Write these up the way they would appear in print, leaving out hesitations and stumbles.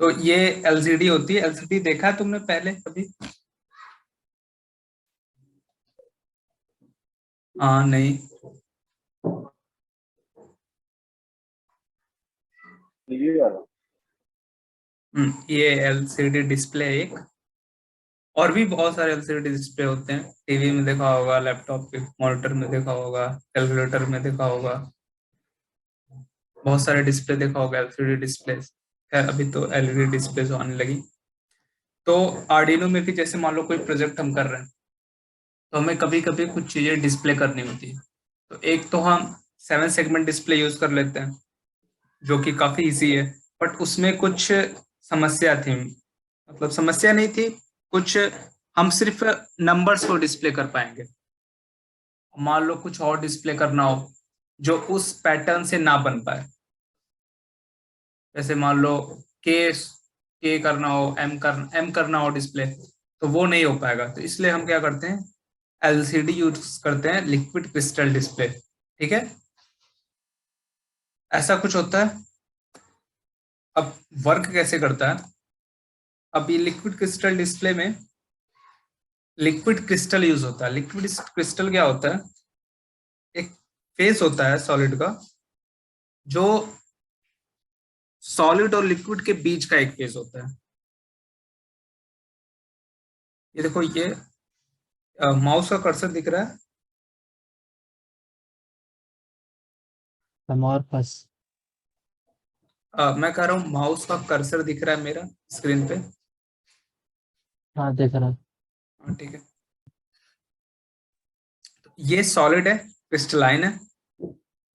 तो ये एलसीडी होती है। एलसीडी देखा है तुमने पहले कभी? हाँ, नहीं। टीवी वाला। ये एलसीडी डिस्प्ले एक, और भी बहुत सारे एलसीडी डिस्प्ले होते हैं। टीवी में देखा होगा, लैपटॉप के मॉनिटर में देखा होगा, कैलकुलेटर में देखा होगा, बहुत सारे डिस्प्ले देखा होगा एलसीडी डिस्प्ले। खैर अभी तो एलईडी डिस्प्ले आने लगी। तो आर्डिनो में भी जैसे मान लो कोई प्रोजेक्ट हम कर रहे हैं, तो हमें कभी कभी कुछ चीजें डिस्प्ले करनी होती है। तो एक तो हम 7 सेगमेंट डिस्प्ले यूज कर लेते हैं, जो कि काफी इजी है। बट उसमें कुछ समस्या थी, मतलब समस्या नहीं थी, कुछ हम सिर्फ नंबर्स को डिस्प्ले कर पाएंगे। मान लो कुछ और डिस्प्ले करना हो जो उस पैटर्न से ना बन पाए, जैसे मान लो के के करना हो, एम करना हो डिस्प्ले, तो वो नहीं हो पाएगा। तो इसलिए हम क्या करते हैं, एलसीडी यूज करते हैं, लिक्विड क्रिस्टल डिस्प्ले। ठीक है, ऐसा कुछ होता है। अब वर्क कैसे करता है? अब ये लिक्विड क्रिस्टल डिस्प्ले में लिक्विड क्रिस्टल यूज होता है। लिक्विड क्रिस्टल क्या होता है? एक फेस होता है सॉलिड का, जो सॉलिड और लिक्विड के बीच का एक फेस होता है। ये देखो, ये माउस का कर्सर दिख रहा है? अमॉर्फस। मैं कह रहा हूँ माउस का कर्सर दिख रहा है मेरा स्क्रीन पे? हाँ, देख रहा। हाँ, ठीक है। ये सॉलिड है, क्रिस्टलाइन है।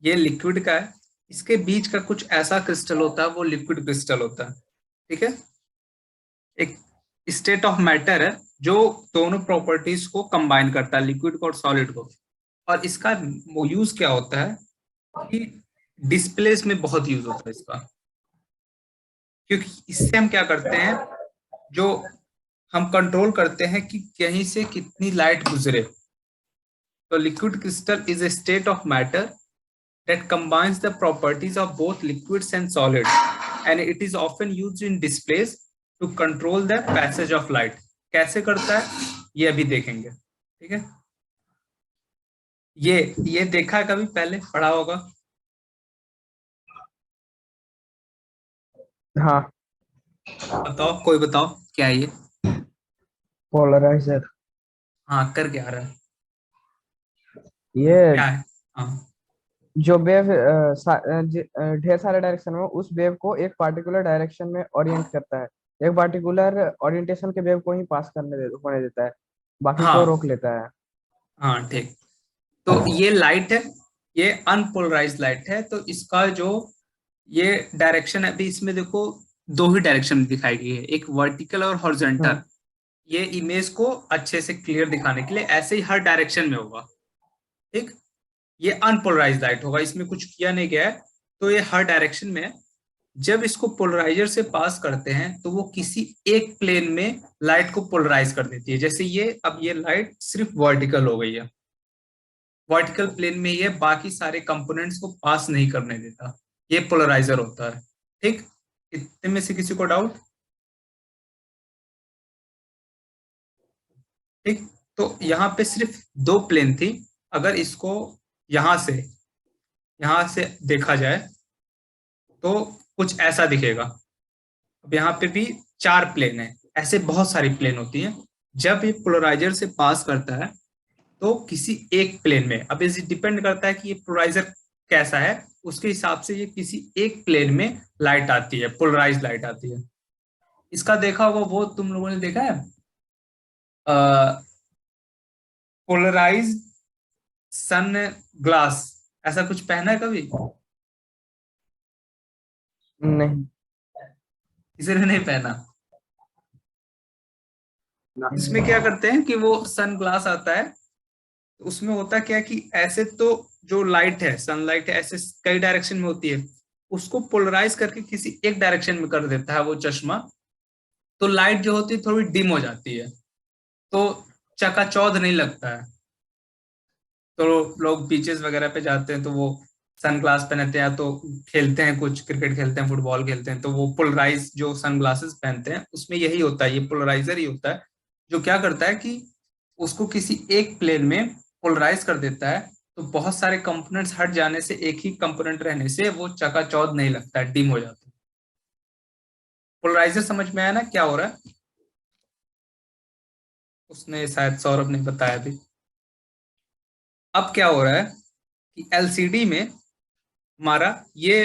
ये लिक्विड का है, इसके बीच का कुछ ऐसा क्रिस्टल होता है, वो लिक्विड क्रिस्टल होता है। ठीक है, एक स्टेट ऑफ मैटर है जो दोनों प्रॉपर्टीज को कंबाइन करता है, लिक्विड को और सॉलिड को। और इसका वो यूज क्या होता है कि डिस्प्लेस में बहुत यूज होता है इसका। क्योंकि इससे हम क्या करते हैं, जो हम कंट्रोल करते हैं कि कहीं से कितनी लाइट गुजरे। तो liquid crystal is a state of matter that combines the properties of both liquids and solids, and it is often used in displays to control the passage of light. कैसे करता है ये अभी देखेंगे। ठीक है, ये देखा है कभी, पहले पढ़ा होगा? हाँ। बताओ, कोई बताओ क्या है ये? पोलराइजर। हाँ, कर क्या रहा है? ये क्या है? हाँ। जो वेव ढेर सारे डायरेक्शन में उस वेव को एक पार्टिकुलर डायरेक्शन में ओरिएंट करता है। एक पार्टिकुलर ओरिएंटेशन के वेव को ही पास होने देता है, बाकी को हाँ। रोक लेता है। हाँ, ठीक। तो ये लाइट है, ये अनपोलराइज लाइट है। तो इसका जो ये डायरेक्शन है, अभी इसमें देखो दो ही डायरेक्शन दिखाई गई है, एक वर्टिकल और हॉरिजॉन्टल। हम्म। ये इमेज को अच्छे से क्लियर दिखाने के लिए ऐसे ही हर डायरेक्शन में होगा। ठीक, ये अनपोलराइज लाइट होगा, इसमें कुछ किया नहीं गया है। तो ये हर डायरेक्शन में है। जब इसको पोलराइजर से पास करते हैं तो वो किसी एक प्लेन में लाइट को पोलराइज कर देती है। जैसे ये, अब ये लाइट सिर्फ वर्टिकल हो गई है, वर्टिकल प्लेन में ये बाकी सारे कंपोनेंट्स को पास नहीं करने देता। ये पोलराइजर होता है। ठीक, इतने में से किसी को डाउट? ठीक, तो यहाँ पे सिर्फ दो प्लेन थी। अगर इसको यहां से यहां से देखा जाए तो कुछ ऐसा दिखेगा। अब यहाँ पे भी चार प्लेन है, ऐसे बहुत सारी प्लेन होती हैं। जब ये पोलराइजर से पास करता है तो किसी एक प्लेन में, अब इसे डिपेंड करता है कि ये पोलराइजर कैसा है, उसके हिसाब से ये किसी एक प्लेन में लाइट आती है, पोलराइज लाइट आती है। इसका देखा होगा, वो तुम लोगों ने देखा है पोलराइज सन ग्लास, ऐसा कुछ पहना है कभी? नहीं। किसी ने नहीं पहना? इसमें क्या करते हैं कि वो सन ग्लास आता है, तो उसमें होता क्या है कि ऐसे तो जो लाइट है, सनलाइट है, ऐसे कई डायरेक्शन में होती है, उसको पोलराइज करके किसी एक डायरेक्शन में कर देता है वो चश्मा। तो लाइट जो होती है थोड़ी डिम हो जाती है, तो चकाचौंध नहीं लगता है। तो लोग बीचेस वगैरह पे जाते हैं तो वो सनग्लास पहनते हैं, तो खेलते हैं, कुछ क्रिकेट खेलते हैं, फुटबॉल खेलते हैं, तो वो पोलराइज जो सनग्लासेस पहनते हैं उसमें यही होता है, ये पोलराइजर ही होता है जो क्या करता है कि उसको किसी एक प्लेन में पोलराइज कर देता है। तो बहुत सारे कंपोनेंट्स हट जाने से, एक ही कंपोनेंट रहने से वो चकाचौंध नहीं लगता है, डिम हो जाता है। पोलराइजर समझ में आया ना क्या हो रहा है? उसने शायद सौरभ ने बताया भी। अब क्या हो रहा है कि एलसीडी में हमारा ये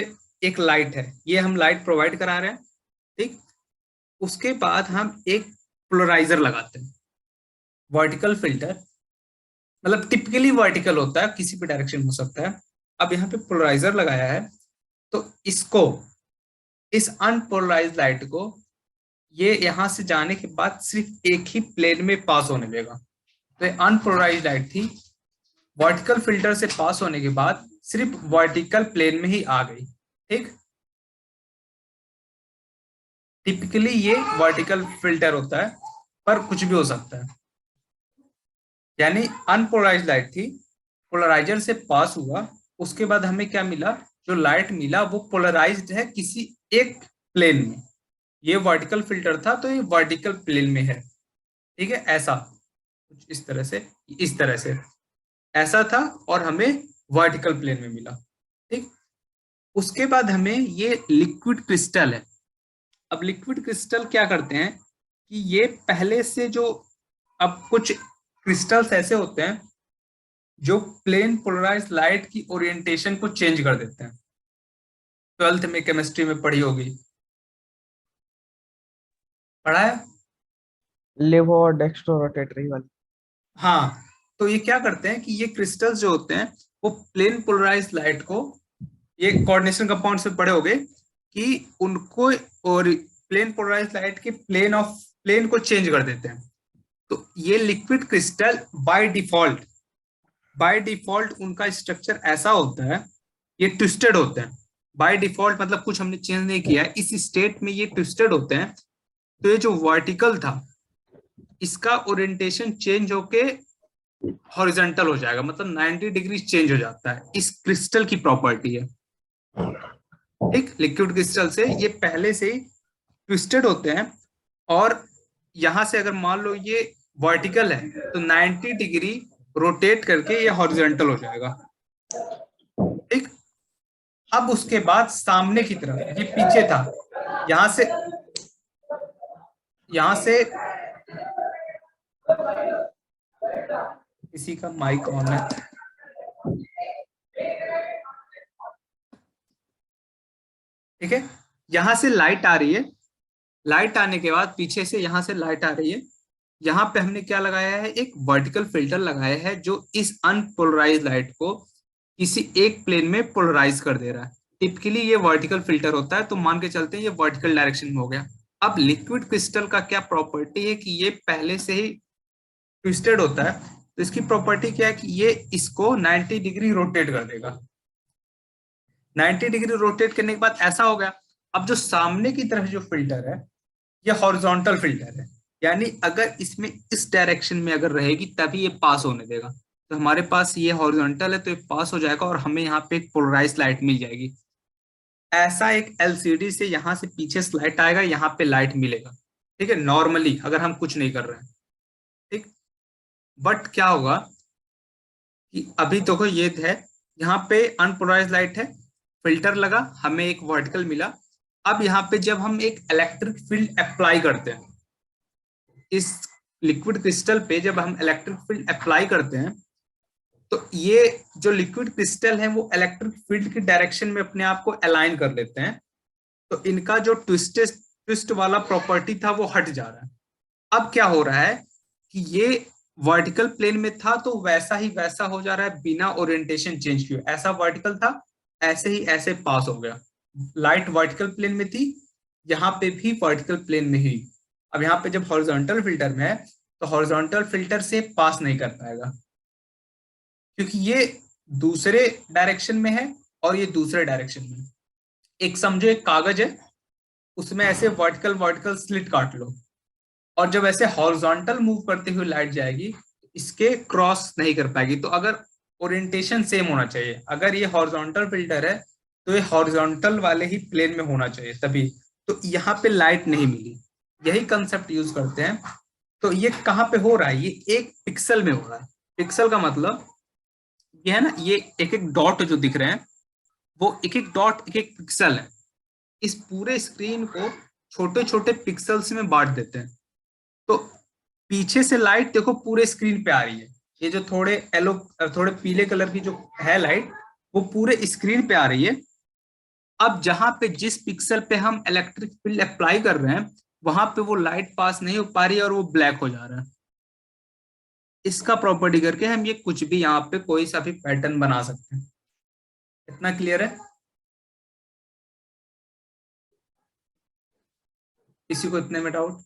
एक लाइट है, ये हम लाइट प्रोवाइड करा रहे हैं, ठीक। उसके बाद हम एक पोलराइजर लगाते हैं, वर्टिकल फिल्टर, मतलब टिपिकली वर्टिकल होता है, किसी भी डायरेक्शन हो सकता है। अब यहाँ पे पोलराइजर लगाया है, तो इसको, इस अनपोलराइज लाइट को ये यहां से जाने के बाद सिर्फ एक ही प्लेन में पास होने देगा। तो ये अनपोलराइज लाइट थी, वर्टिकल फिल्टर से पास होने के बाद सिर्फ वर्टिकल प्लेन में ही आ गई, ठीक। टिपिकली ये वर्टिकल फिल्टर होता है, पर कुछ भी हो सकता है। यानी अनपोलराइज लाइट थी, पोलराइजर से पास हुआ, उसके बाद हमें क्या मिला, जो लाइट मिला वो पोलराइज्ड है किसी एक प्लेन में। ये वर्टिकल फिल्टर था, तो ये वर्टिकल प्लेन में है, ठीक है। ऐसा कुछ इस तरह से, इस तरह से ऐसा था, और हमें वर्टिकल प्लेन में मिला, ठीक। उसके बाद हमें ये लिक्विड क्रिस्टल है। अब लिक्विड क्रिस्टल क्या करते हैं कि ये पहले से जो, अब कुछ क्रिस्टल्स ऐसे होते हैं जो प्लेन पोलराइज लाइट की ओरिएंटेशन को चेंज कर देते हैं। 12th में केमिस्ट्री में पढ़ी होगी, पढ़ा है? लेवो और डेक्स्ट्रो रोटेटरी वाली। हाँ, तो ये क्या करते हैं कि ये क्रिस्टल्स जो होते हैं वो प्लेन पोलराइज लाइट को, ये कोऑर्डिनेशन कंपाउंड से पढ़े होगे कि उनको, और प्लेन पोलराइज लाइट के प्लेन को चेंज कर देते हैं। तो ये लिक्विड क्रिस्टल बाय डिफॉल्ट उनका स्ट्रक्चर ऐसा होता है, ये ट्विस्टेड होते हैं बाय डिफॉल्ट, मतलब कुछ हमने चेंज नहीं किया है, इस स्टेट में ये ट्विस्टेड होते हैं। तो ये जो वर्टिकल था इसका ओरिएंटेशन चेंज होके हॉरिजॉन्टल हो जाएगा, मतलब 90 डिग्री चेंज हो जाता है। इस क्रिस्टल की प्रॉपर्टी है, ठीक। लिक्विड क्रिस्टल से ये पहले से ही ट्विस्टेड होते हैं, और यहां से अगर मान लो ये वर्टिकल है तो 90 डिग्री रोटेट करके ये हॉरिजॉन्टल हो जाएगा, ठीक। अब उसके बाद सामने की तरफ, ये पीछे था, यहां से किसी का माइक ऑन है, ठीक है। यहां से लाइट आ रही है, लाइट आने के बाद पीछे से यहां से लाइट आ रही है, यहाँ पे हमने क्या लगाया है, एक वर्टिकल फिल्टर लगाया है जो इस अनपोलराइज लाइट को किसी एक प्लेन में पोलराइज कर दे रहा है। टिपिकली ये वर्टिकल फिल्टर होता है, तो मान के चलते हैं ये वर्टिकल डायरेक्शन में हो गया। अब लिक्विड क्रिस्टल का क्या प्रॉपर्टी है कि ये पहले से ही ट्विस्टेड होता है, तो इसकी प्रॉपर्टी क्या है कि ये इसको 90 डिग्री रोटेट कर देगा। 90 डिग्री रोटेट करने के बाद ऐसा हो गया, अब जो सामने की तरफ जो फिल्टर है ये हॉरिजॉन्टल फिल्टर है, यानी अगर इसमें इस डायरेक्शन में अगर रहेगी तभी ये पास होने देगा। तो हमारे पास ये हॉरिजॉन्टल है तो ये पास हो जाएगा, और हमें यहाँ पे एक पोलराइज लाइट मिल जाएगी। ऐसा एक एलसीडी से यहाँ से पीछे स्लाइट आएगा, यहाँ पे लाइट मिलेगा, ठीक है, नॉर्मली अगर हम कुछ नहीं कर रहे हैं, ठीक। बट क्या होगा कि अभी देखो ये है, यहाँ पे अनपोलराइज लाइट है, फिल्टर लगा, हमें एक वर्टिकल मिला। अब यहाँ पे जब हम एक इलेक्ट्रिक फील्ड अप्लाई करते हैं, इस लिक्विड क्रिस्टल पे जब हम इलेक्ट्रिक फील्ड अप्लाई करते हैं, तो ये जो लिक्विड क्रिस्टल है वो इलेक्ट्रिक फील्ड की डायरेक्शन में अपने आप को अलाइन कर लेते हैं। तो इनका जो ट्विस्ट वाला प्रॉपर्टी था वो हट जा रहा है। अब क्या हो रहा है कि ये वर्टिकल प्लेन में था तो वैसा ही वैसा हो जा रहा है, बिना ओरिएंटेशन चेंज किए। ऐसा वर्टिकल था, ऐसे ही ऐसे पास हो गया। लाइट वर्टिकल प्लेन में थी, यहाँ पे भी वर्टिकल प्लेन में ही। अब यहाँ पे जब हॉरिजॉन्टल फिल्टर में है तो हॉरिजॉन्टल फिल्टर से पास नहीं कर पाएगा, क्योंकि ये दूसरे डायरेक्शन में है और ये दूसरे डायरेक्शन में। एक समझो एक कागज है, उसमें ऐसे वर्टिकल वर्टिकल स्लिट काट लो, और जब ऐसे हॉरिजॉन्टल मूव करते हुए लाइट जाएगी इसके क्रॉस नहीं कर पाएगी। तो अगर ओरिएंटेशन सेम होना चाहिए। अगर ये हॉरिजॉन्टल फिल्टर है तो ये हॉरिजॉन्टल वाले ही प्लेन में होना चाहिए तभी। तो यहाँ पे लाइट नहीं मिली, यही कंसेप्ट यूज करते हैं। तो ये कहाँ पे हो रहा है, ये एक पिक्सल में हो रहा है। पिक्सल का मतलब ये है ना, ये एक एक डॉट जो दिख रहे हैं वो एक एक डॉट एक एक पिक्सल है। इस पूरे स्क्रीन को छोटे छोटे पिक्सल्स में बांट देते हैं। तो पीछे से लाइट देखो पूरे स्क्रीन पे आ रही है, ये जो थोड़े येलो थोड़े पीले कलर की जो है लाइट वो पूरे स्क्रीन पे आ रही है। अब जहां पे जिस पिक्सल पे हम इलेक्ट्रिक फील्ड अप्लाई कर रहे हैं वहां पे वो लाइट पास नहीं हो पा रही है और वो ब्लैक हो जा रहा है। इसका प्रॉपर्टी करके हम ये कुछ भी यहाँ पे कोई सा भी पैटर्न बना सकते हैं। इतना क्लियर है? किसी को इतने में डाउट?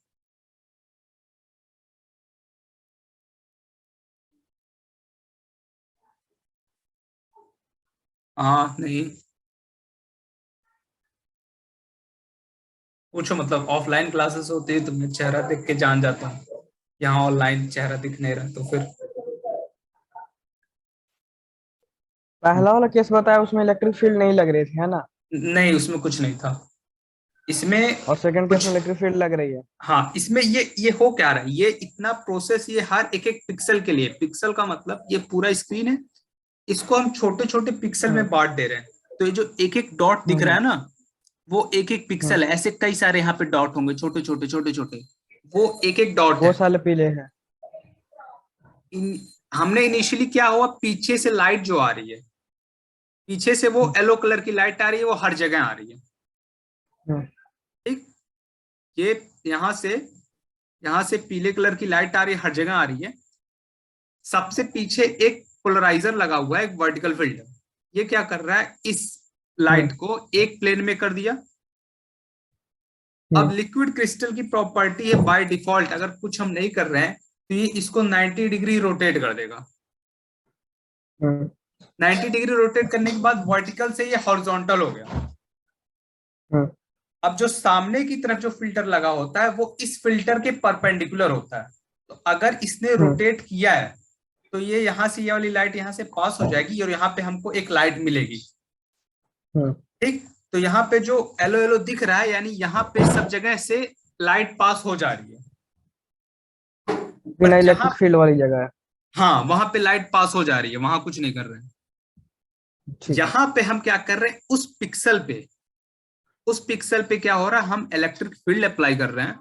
हाँ नहीं पूछो, मतलब ऑफलाइन क्लासेस होती है तो मैं चेहरा देख के जान जाता हूँ, यहाँ ऑनलाइन चेहरा दिख नहीं रहा तो फिर। पहला वाला केस बताया उसमें इलेक्ट्रिक फील्ड नहीं लग रही थी, है ना? नहीं उसमें कुछ नहीं था इसमें और सेकंड केस कुछ। में इलेक्ट्रिक फील्ड लग रही है। हाँ इसमें ये हो क्या रहा है, ये इतना प्रोसेस ये हर एक एक पिक्सल के लिए, पिक्सल का मतलब ये पूरा स्क्रीन है, इसको हम छोटे छोटे पिक्सल में हम्म बांट दे रहे हैं। तो ये जो एक एक डॉट दिख रहा हम्म है ना वो एक एक हम्म। पिक्सल है। ऐसे कई सारे यहाँ पे डॉट होंगे छोटे छोटे छोटे छोटे, वो एक एक डॉट है। बहुत सारे पीले हैं। हमने इनिशियली क्या हुआ, पीछे से लाइट जो आ रही है, पीछे से वो हम्म येलो कलर की लाइट आ रही है, वो हर जगह आ रही है। हम्म ठीक, ये यहाँ से पीले कलर की लाइट आ रही है, हर जगह आ रही है। सबसे पीछे एक पोलराइजर लगा हुआ है, एक वर्टिकल फिल्टर। ये क्या कर रहा है, इस लाइट हम्म को एक प्लेन में कर दिया। अब हम्म लिक्विड क्रिस्टल की प्रॉपर्टी है बाय डिफॉल्ट, अगर कुछ हम नहीं कर रहे हैं तो ये इसको 90 डिग्री रोटेट कर देगा। हम्म 90 डिग्री रोटेट करने के बाद वर्टिकल से ये हॉरिजॉन्टल हो गया। हम्म अब जो सामने की तरफ जो फिल्टर लगा होता है वो इस फिल्टर के परपेंडिकुलर होता है। तो अगर इसने हम्म रोटेट किया है तो ये यहाँ से, ये वाली लाइट यहाँ से पास हो जाएगी और यहाँ पे हमको एक लाइट मिलेगी। हम्म। ठीक, तो यहाँ पे जो येलो येलो दिख रहा है यानी यहाँ पे सब जगह से लाइट पास हो जा रही है। बिना पर जहां, इलेक्ट्रिक फील्ड वाली जगह है। हाँ वहां पे लाइट पास हो जा रही है, वहां कुछ नहीं कर रहे हैं। ठीक है। यहाँ पे हम क्या कर रहे हैं, उस पिक्सल पे क्या हो रहा है, हम इलेक्ट्रिक फील्ड अप्लाई कर रहे हैं।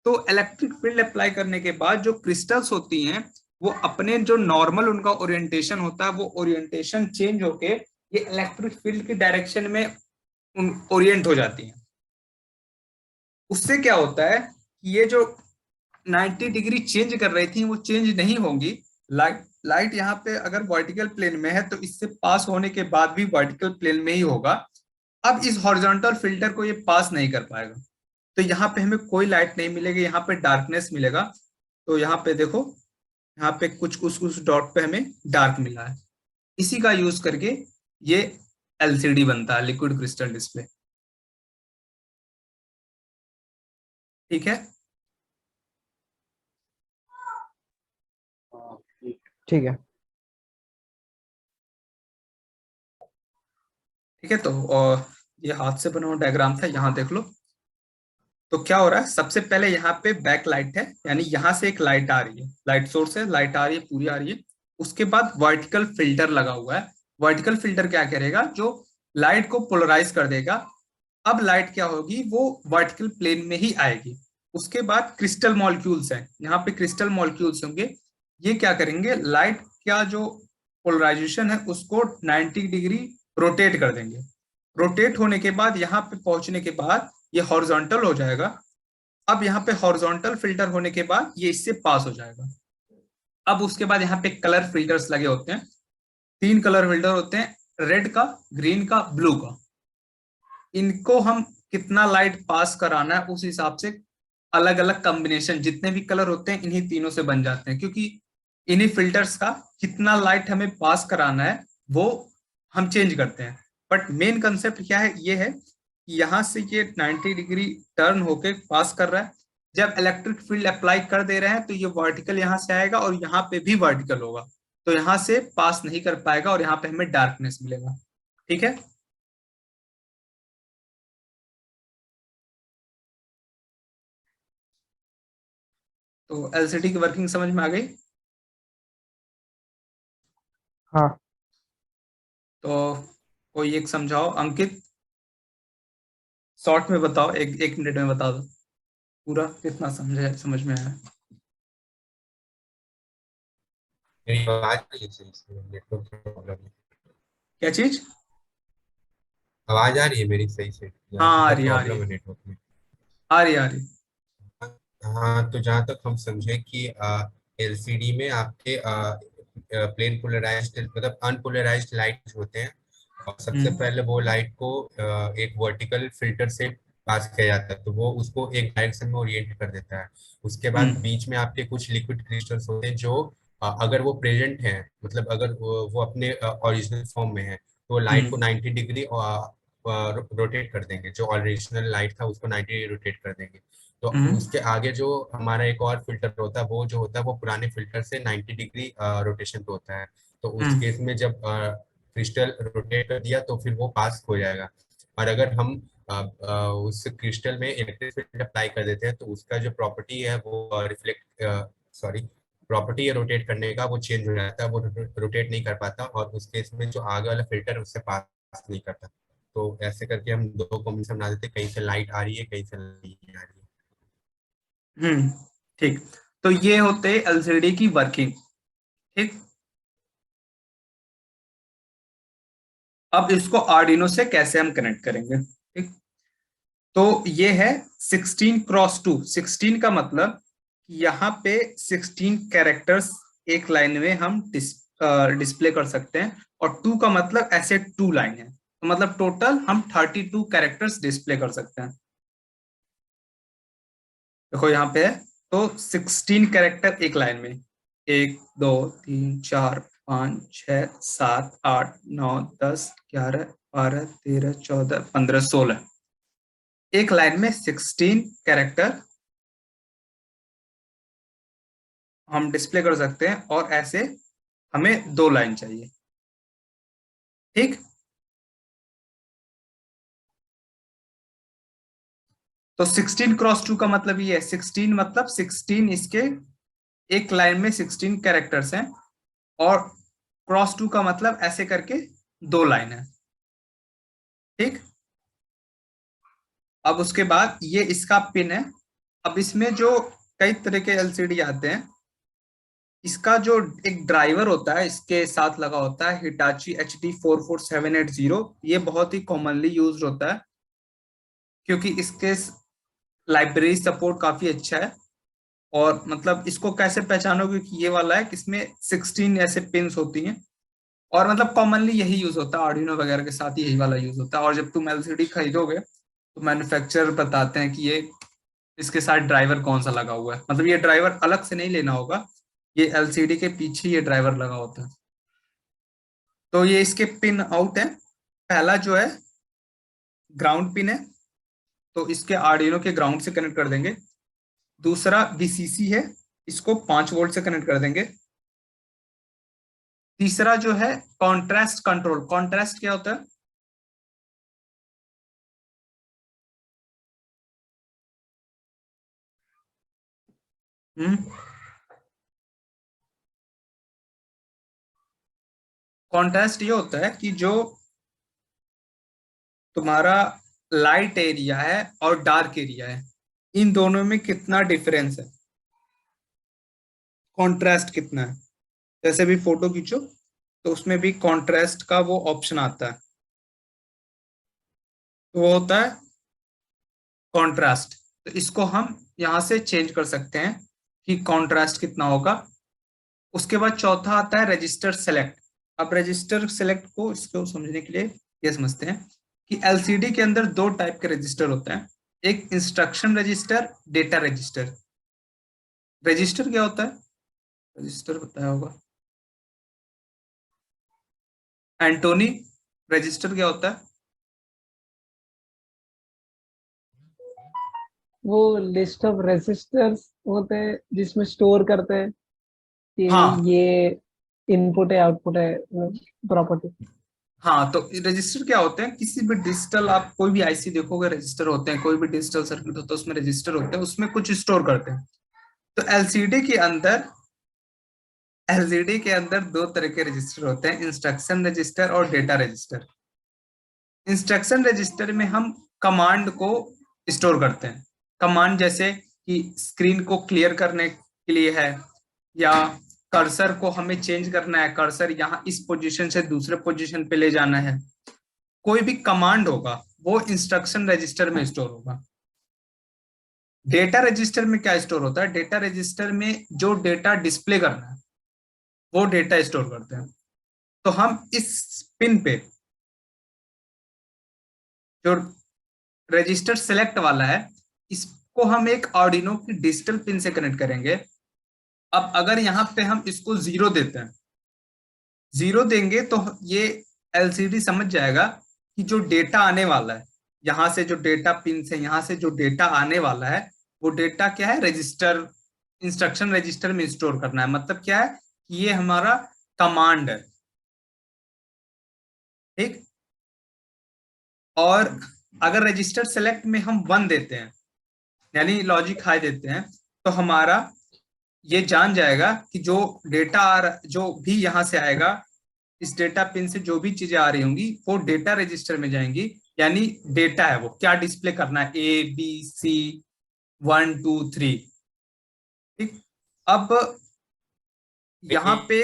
तो इलेक्ट्रिक फील्ड अप्लाई करने के बाद जो क्रिस्टल्स होती हैं वो अपने जो नॉर्मल उनका ओरिएंटेशन होता है वो ओरिएंटेशन चेंज होके ये इलेक्ट्रिक फील्ड की डायरेक्शन में ओरिएंट हो जाती हैं। उससे क्या होता है कि ये जो 90 डिग्री चेंज कर रही थी वो चेंज नहीं होंगी। लाइट यहाँ पे अगर वर्टिकल प्लेन में है तो इससे पास होने के बाद भी वर्टिकल प्लेन में ही होगा। अब इस हॉरिजॉन्टल फिल्टर को ये पास नहीं कर पाएगा, तो यहाँ पे हमें कोई लाइट नहीं मिलेगी, यहाँ पे डार्कनेस मिलेगा। तो यहाँ पे देखो, यहाँ पे कुछ उस डॉट पे हमें डार्क मिला है। इसी का यूज करके ये एलसीडी बनता है, लिक्विड क्रिस्टल डिस्प्ले। ठीक है, ठीक है। ठीक है। तो ये हाथ से बना हुआ डायग्राम था, यहाँ देख लो। तो क्या हो रहा है, सबसे पहले यहाँ पे बैक लाइट है, यानी यहाँ से एक लाइट आ रही है, लाइट सोर्स है, लाइट आ रही है, पूरी आ रही है। उसके बाद वर्टिकल फिल्टर लगा हुआ है। वर्टिकल फिल्टर क्या करेगा, जो लाइट को पोलराइज कर देगा। अब लाइट क्या होगी, वो वर्टिकल प्लेन में ही आएगी। उसके बाद क्रिस्टल मॉलिक्यूल्स हैं, यहाँ पे क्रिस्टल मॉलिक्यूल्स होंगे। ये क्या करेंगे, लाइट का जो पोलराइजेशन है उसको 90 डिग्री रोटेट कर देंगे। रोटेट होने के बाद यहाँ पे पहुंचने के बाद ये हॉरिजॉन्टल हो जाएगा। अब यहाँ पे हॉरिजॉन्टल फिल्टर होने के बाद ये इससे पास हो जाएगा। अब उसके बाद यहाँ पे कलर फिल्टर्स लगे होते हैं, 3 कलर फिल्टर होते हैं, रेड का, ग्रीन का, ब्लू का। इनको हम कितना लाइट पास कराना है उस हिसाब से अलग अलग कॉम्बिनेशन, जितने भी कलर होते हैं इन्हीं तीनों से बन जाते हैं, क्योंकि इन्हीं फिल्टर्स का कितना लाइट हमें पास कराना है वो हम चेंज करते हैं। बट मेन कंसेप्ट क्या है, ये है कि यहाँ से ये 90 डिग्री टर्न होके पास कर रहा है। जब इलेक्ट्रिक फील्ड अप्लाई कर दे रहे हैं तो ये वर्टिकल यहाँ से आएगा और यहाँ पे भी वर्टिकल होगा। तो यहाँ से पास नहीं कर पाएगा और यहाँ पे हमें डार्कनेस मिलेगा। ठीक है, तो एलसीडी की वर्किंग समझ में आ गई। हाँ। तो कोई एक समझाओ, अंकित शॉर्ट में बताओ, एक एक मिनट में बता दो पूरा कितना समझ में आया। मेरी आवाज नहीं है सही से, नेटवर्क की प्रॉब्लम है। क्या चीज? आवाज आ रही है मेरी सही से? यहाँ पे हाँ, आ थोड़ा रही है, आ रही प्रॉब्लम है, है नेटवर्क में। आ रही है, आ रही है। हाँ, तो जहाँ तक हम समझे कि एलसीडी में आपके प्लेन पोलराइज्ड मतलब अनपोलराइज्ड लाइट होते हैं, और सबसे हम्म, पहले वो लाइट को एक वर्टिकल फिल्टर से पास किया जाता है, तो वो उसको एक डायरेक्शन में ओरिएंट कर देता है। उसके बाद हम्म, बीच में आपके कुछ लिक्विड क्रिस्टल्स होते हैं जो अगर वो प्रेजेंट है, मतलब अगर वो अपने ओरिजिनल फॉर्म में है, तो लाइट को हम्म, 90 डिग्री रोटेट कर देंगे। जो ओरिजिनल लाइट था उसको 90 डिग्री रोटेट कर देंगे। तो हम्म, उसके आगे जो हमारा एक और फिल्टर होता है, वो जो होता है वो पुराने फिल्टर से 90 डिग्री रोटेशन पे होता है। तो उस हम्म, केस में जब क्रिस्टल रोटेट कर दिया तो फिर वो पास हो जाएगा। और अगर हम उस क्रिस्टल में इलेक्ट्रिक फील्ड अप्लाई कर देते हैं, तो उसका जो प्रॉपर्टी है वो रिफ्लेक्ट सॉरी प्रॉपर्टी है रोटेट करने का, वो चेंज हो जाता है, वो रोटेट नहीं कर पाता, और उस केस में जो आगे वाला फिल्टर है उससे पास नहीं करता। तो ऐसे करके हम दो कॉम्बिनेशन बना देते हैं, कहीं से लाइट आ रही है, कहीं से नहीं आ रही है। हम्म। ठीक, तो ये होते एलसीडी की वर्किंग। ठीक, अब इसको आर्डिनो से कैसे हम कनेक्ट करेंगे। ठीक, तो ये है 16x2। 16 का मतलब यहाँ पे 16 कैरेक्टर्स एक लाइन में हम डिस्प्ले कर सकते हैं, और 2 का मतलब ऐसे 2 लाइन है, तो मतलब टोटल हम 32 कैरेक्टर्स डिस्प्ले कर सकते हैं। देखो यहाँ पे है, तो 16 कैरेक्टर एक लाइन में, 1 2 3 4 5 6 7 8 9 10 11 12 13 14 15 16 एक लाइन में 16 कैरेक्टर हम डिस्प्ले कर सकते हैं, और ऐसे हमें 2 लाइन चाहिए। ठीक, तो 16x2 का मतलब ये है, 16 मतलब 16 इसके एक लाइन में 16 कैरेक्टर्स हैं, और क्रॉस 2 का मतलब ऐसे करके 2 लाइन है। ठीक, अब उसके बाद ये इसका पिन है। अब इसमें जो कई तरह के एलसीडी आते हैं, इसका जो एक ड्राइवर होता है इसके साथ लगा होता है, हिटाची HD 44780, ये बहुत ही कॉमनली यूज होता है, क्योंकि इसके लाइब्रेरी सपोर्ट काफी अच्छा है। और मतलब इसको कैसे पहचानोगे कि ये वाला है, कि इसमें 16 ऐसे पिन्स होती हैं, और मतलब कॉमनली यही यूज होता है, आर्डिनो वगैरह के साथ यही वाला यूज होता है। और जब तुम एलसीडी खरीदोगे तो मैन्युफैक्चरर बताते हैं कि ये इसके साथ ड्राइवर कौन सा लगा हुआ है, मतलब ये ड्राइवर अलग से नहीं लेना होगा, ये एलसीडी के पीछे ये ड्राइवर लगा होता है। तो ये इसके पिन आउट है। पहला जो है ग्राउंड पिन है, तो इसके आर्डिनो के ग्राउंड से कनेक्ट कर देंगे। दूसरा वीसीसी है, इसको 5 वोल्ट से कनेक्ट कर देंगे। तीसरा जो है कॉन्ट्रास्ट कंट्रोल। कॉन्ट्रास्ट क्या होता है? हम्म, कॉन्ट्रास्ट ये होता है कि जो तुम्हारा लाइट एरिया है और डार्क एरिया है, इन दोनों में कितना डिफरेंस है, कॉन्ट्रास्ट कितना है। जैसे भी फोटो खींचो तो उसमें भी कॉन्ट्रास्ट का वो ऑप्शन आता है, तो वो होता है कॉन्ट्रास्ट। तो इसको हम यहाँ से चेंज कर सकते हैं कि कॉन्ट्रास्ट कितना होगा। उसके बाद चौथा आता है रजिस्टर सेलेक्ट। अब रजिस्टर सेलेक्ट को इसको समझने के लिए ये समझते हैं कि एलसीडी के अंदर 2 टाइप के रजिस्टर होते हैं, एक instruction register, data register. Register क्या होता है? रजिस्टर बताया होगा एंटोनी, रजिस्टर क्या होता है? वो लिस्ट ऑफ रेजिस्टर्स होते हैं जिसमें स्टोर करते हैं कि हाँ, ये इनपुट है आउटपुट है प्रॉपर्टी। हाँ, तो रजिस्टर क्या होते हैं, किसी भी डिजिटल, आप कोई भी आईसी देखोगे रजिस्टर होते हैं, कोई भी डिजिटल सर्किट होता है उसमें रजिस्टर होते हैं, उसमें कुछ स्टोर करते हैं। तो एलसीडी के अंदर दो तरह के रजिस्टर होते हैं, इंस्ट्रक्शन रजिस्टर और डेटा रजिस्टर। इंस्ट्रक्शन रजिस्टर में हम कमांड को स्टोर करते हैं। कमांड जैसे कि स्क्रीन को क्लियर करने के लिए है, या कर्सर को हमें चेंज करना है, कर्सर यहाँ इस पोजीशन से दूसरे पोजीशन पे ले जाना है, कोई भी कमांड होगा वो इंस्ट्रक्शन रजिस्टर में स्टोर होगा। डेटा रजिस्टर में क्या स्टोर होता है, डेटा रजिस्टर में जो डेटा डिस्प्ले करना है वो डेटा स्टोर करते हैं। तो हम इस पिन पे जो रजिस्टर सेलेक्ट वाला है, इसको हम एक आर्डिनो की डिजिटल पिन से कनेक्ट करेंगे। अब अगर यहाँ पे हम इसको 0 देते हैं, 0 देंगे तो ये एलसीडी समझ जाएगा कि जो डेटा आने वाला है, यहाँ से जो डेटा पिन से यहाँ से जो डेटा आने वाला है वो डेटा क्या है, रजिस्टर, इंस्ट्रक्शन रजिस्टर में स्टोर करना है। मतलब क्या है कि ये हमारा कमांड है, ठीक। और अगर रजिस्टर सेलेक्ट में हम 1 देते हैं, यानी लॉजिक हाई देते हैं, तो हमारा ये जान जाएगा कि जो डेटा जो भी यहाँ से आएगा, इस डेटा पिन से जो भी चीजें आ रही होंगी वो डेटा रजिस्टर में जाएंगी, यानी डेटा है वो क्या डिस्प्ले करना है, ABC 1 2 3, ठीक। अब यहाँ पे,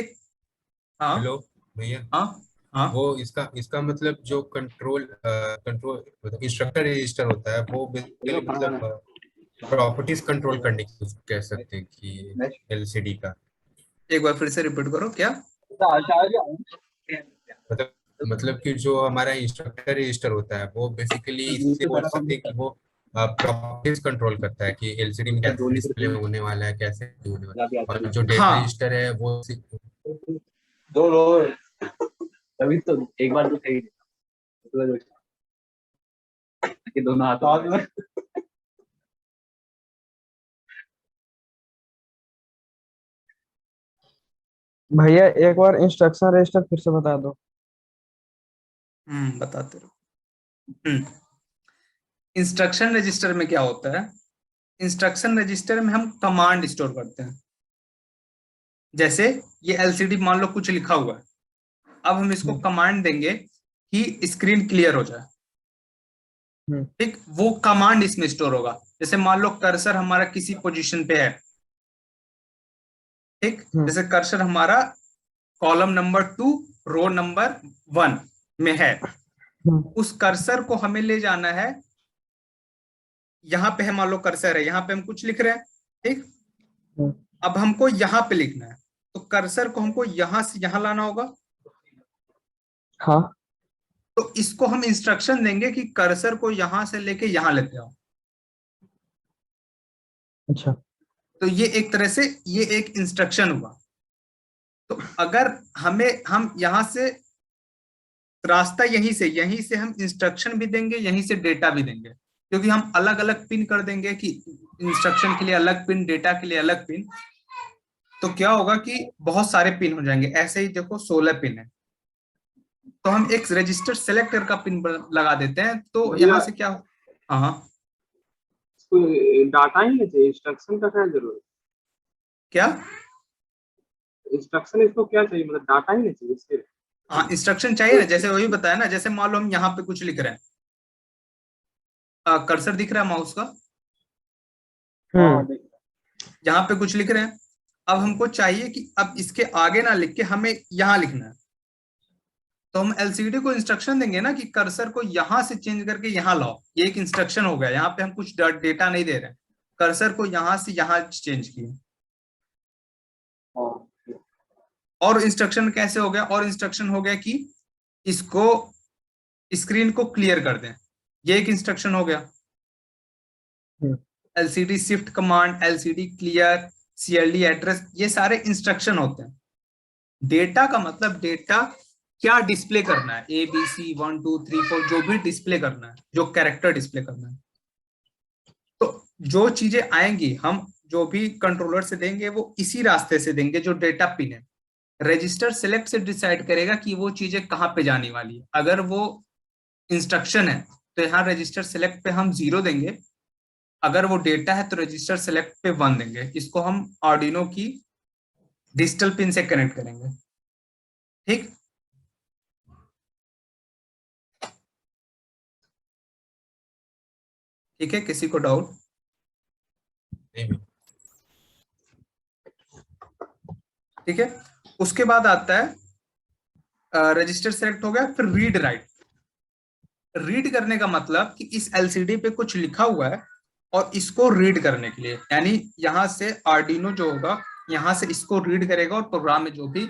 हाँ हेलो भैया, हाँ हाँ वो इसका मतलब जो कंट्रोल मतलब इंस्ट्रक्टर रजिस्टर होता है वो बेसिकली मतलब प्रॉपर्टीज कंट्रोल करने की कह सकते हैं कि एलसीडी का। एक बार फिर से रिपीट करो क्या। मतलब कि जो हमारा इंस्ट्रक्टर रजिस्टर होता है वो बेसिकली इससे बोल सकते हैं कि वो प्रॉपर्टीज कंट्रोल करता है कि एलसीडी में कैसे डिस्प्ले होने वाला है, कैसे होने वाला है। और जो डेटा हाँ, रजिस्टर है वो दो तभी तो एक बार तो सही कि दोनों हाथों में। भैया एक बार इंस्ट्रक्शन रजिस्टर फिर से बता दो। बताते रहो। इंस्ट्रक्शन रजिस्टर में क्या होता है, इंस्ट्रक्शन रजिस्टर में हम कमांड स्टोर करते हैं। जैसे ये एलसीडी मान लो कुछ लिखा हुआ है, अब हम इसको कमांड देंगे कि स्क्रीन क्लियर हो जाए, ठीक। वो कमांड इसमें स्टोर होगा। जैसे मान लो कर्सर हमारा किसी पोजीशन पे है, ठीक। जैसे कर्सर हमारा कॉलम नंबर 2 रो नंबर 1 में है, उस कर्सर को हमें ले जाना है, यहाँ पे है, मान लो कर्सर है, यहाँ पे हम कुछ लिख रहे हैं, ठीक। अब हमको यहाँ पे लिखना है, तो कर्सर को हमको यहाँ से यहाँ लाना होगा। हाँ, तो इसको हम इंस्ट्रक्शन देंगे कि कर्सर को यहाँ से लेके यहाँ लेते आओ। अच्छा। तो ये एक तरह से ये एक इंस्ट्रक्शन हुआ। तो अगर हम यहाँ से रास्ता यहीं से हम इंस्ट्रक्शन भी देंगे, यहीं से डेटा भी देंगे, क्योंकि हम अलग अलग पिन कर देंगे कि इंस्ट्रक्शन के लिए अलग पिन, डेटा के लिए अलग पिन। तो क्या होगा कि बहुत सारे पिन हो जाएंगे। ऐसे ही देखो 16 पिन है, तो हम एक रजिस्टर सेलेक्टर का पिन लगा देते हैं, तो यहाँ से क्या, हाँ डाटा ही नहीं चाहिए, इंस्ट्रक्शन का क्या जरूरत, क्या, इंस्ट्रक्शन इसको क्या चाहिए, मतलब डाटा ही नहीं चाहिए इसके। हाँ इंस्ट्रक्शन चाहिए ना, जैसे वही बताया ना, जैसे मान लो हम यहाँ पे कुछ लिख रहे हैं, कर्सर दिख रहा है माउस का, यहाँ पे कुछ लिख रहे हैं। अब हमको चाहिए कि अब इसके आगे ना लिख के हमें यहाँ लिखना है, तो हम एलसीडी को इंस्ट्रक्शन देंगे ना कि कर्सर को यहाँ से चेंज करके यहाँ लाओ। ये एक इंस्ट्रक्शन हो गया, यहाँ पे हम कुछ डेटा नहीं दे रहे हैं, कर्सर को यहाँ से यहाँ चेंज किए। और इंस्ट्रक्शन कैसे हो गया, और इंस्ट्रक्शन हो गया कि इसको स्क्रीन को क्लियर कर दें, ये एक इंस्ट्रक्शन हो गया। LCD shift command, LCD clear, CLD address, ये सारे इंस्ट्रक्शन होते हैं। डेटा का मतलब डेटा क्या डिस्प्ले करना है, ABC 1 2 3 4 जो भी डिस्प्ले करना है, जो कैरेक्टर डिस्प्ले करना है। तो जो चीजें आएंगी हम जो भी कंट्रोलर से देंगे वो इसी रास्ते से देंगे जो डेटा पिन है। रजिस्टर सेलेक्ट से डिसाइड करेगा कि वो चीजें कहाँ पे जाने वाली है। अगर वो इंस्ट्रक्शन है तो यहाँ रजिस्टर सेलेक्ट पे हम 0 देंगे, अगर वो डेटा है तो रजिस्टर सेलेक्ट पे 1 देंगे। इसको हम आर्डिनो की डिजिटल पिन से कनेक्ट करेंगे। ठीक, ठीक है, किसी को डाउट? नहीं भी। ठीक है, उसके बाद आता है रजिस्टर सेलेक्ट हो गया, फिर रीड राइट। रीड करने का मतलब कि इस एलसीडी पे कुछ लिखा हुआ है और इसको रीड करने के लिए, यानी यहां से आर्डिनो जो होगा यहां से इसको रीड करेगा और प्रोग्राम में जो भी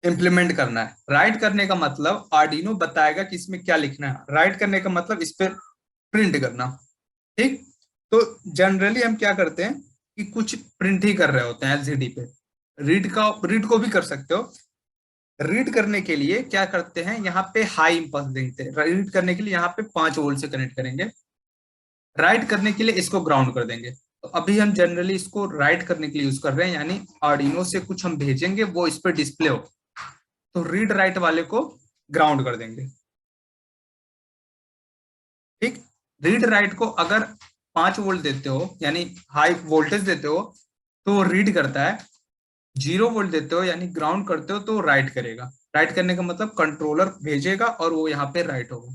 इंप्लीमेंट करना है। राइट करने का मतलब आर्डिनो बताएगा कि इसमें क्या लिखना है। राइट करने का मतलब इस पर प्रिंट करना। ठीक, तो जनरली हम क्या करते हैं कि कुछ प्रिंट ही कर रहे होते हैं एलसीडी पे। रीड को भी कर सकते हो। रीड करने के लिए क्या करते हैं, यहाँ पे हाई इंपल्स देते हैं। रीड करने के लिए यहाँ पे 5 वोल्ट से कनेक्ट करेंगे, राइट करने के लिए इसको ग्राउंड कर देंगे। तो अभी हम जनरली इसको राइट करने के लिए यूज कर रहे हैं, यानी आर्डिनो से कुछ हम भेजेंगे वो इस पर डिस्प्ले हो, तो रीड राइट वाले को ग्राउंड कर देंगे। ठीक, रीड राइट को अगर 5 वोल्ट देते हो यानी हाई वोल्टेज देते हो तो वो रीड करता है, 0 वोल्ट देते हो यानी ग्राउंड करते हो तो राइट करेगा। राइट करने का मतलब कंट्रोलर भेजेगा और वो यहाँ पे राइट होगा।